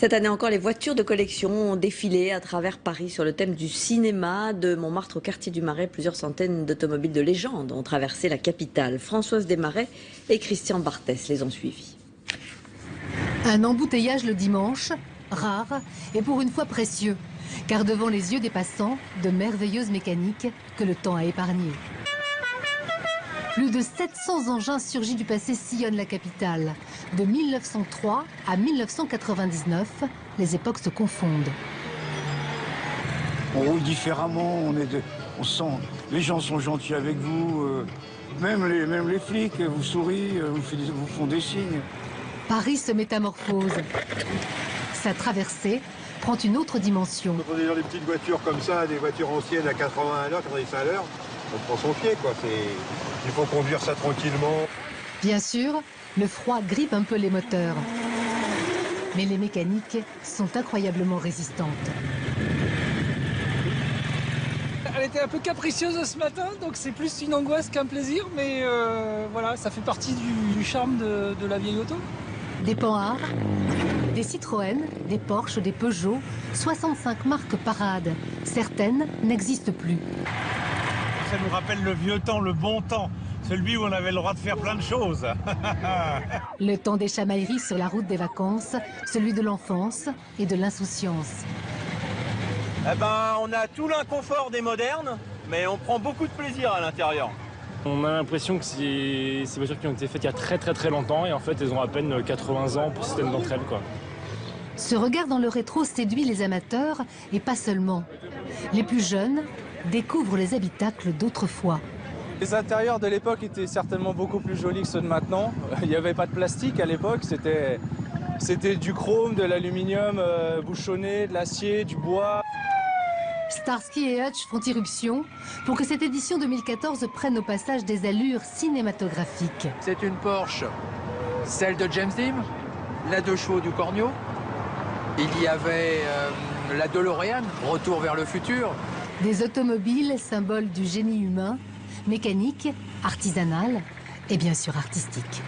Cette année encore, les voitures de collection ont défilé à travers Paris sur le thème du cinéma. De Montmartre au quartier du Marais, plusieurs centaines d'automobiles de légende ont traversé la capitale. Françoise Desmarais et Christian Barthès les ont suivis. Un embouteillage le dimanche, rare et pour une fois précieux, car devant les yeux des passants, de merveilleuses mécaniques que le temps a épargnées. Plus de 700 engins surgis du passé sillonnent la capitale. De 1903 à 1999, les époques se confondent. On roule différemment, on sent, les gens sont gentils avec vous, même les flics vous sourient, vous font des signes. Paris se métamorphose. Sa traversée prend une autre dimension. Quand on est dans des petites voitures comme ça, des voitures anciennes à 80 à l'heure, 90 à l'heure, on prend son pied, quoi. Il faut conduire ça tranquillement. Bien sûr, le froid grippe un peu les moteurs. Mais les mécaniques sont incroyablement résistantes. Elle était un peu capricieuse ce matin, donc c'est plus une angoisse qu'un plaisir, mais voilà, ça fait partie du charme de la vieille auto. Des Panhard, des Citroën, des Porsche, des Peugeot, 65 marques parades. Certaines n'existent plus. Ça nous rappelle le vieux temps, le bon temps, celui où on avait le droit de faire plein de choses. Le temps des chamailleries sur la route des vacances, celui de l'enfance et de l'insouciance. Eh ben, on a tout l'inconfort des modernes, mais on prend beaucoup de plaisir à l'intérieur. On a l'impression que c'est ces voitures qui ont été faites il y a très longtemps et en fait elles ont à peine 80 ans pour certaines d'entre elles, quoi. Ce regard dans le rétro séduit les amateurs et pas seulement. Les plus jeunes découvrent les habitacles d'autrefois. Les intérieurs de l'époque étaient certainement beaucoup plus jolis que ceux de maintenant. Il n'y avait pas de plastique à l'époque, c'était du chrome, de l'aluminium bouchonné, de l'acier, du bois. Starsky et Hutch font irruption pour que cette édition 2014 prenne au passage des allures cinématographiques. C'est une Porsche, celle de James Dean, la 2 chevaux du Cornio. Il y avait la DeLorean, Retour vers le futur. Des automobiles, symboles du génie humain, mécaniques, artisanales et bien sûr artistiques.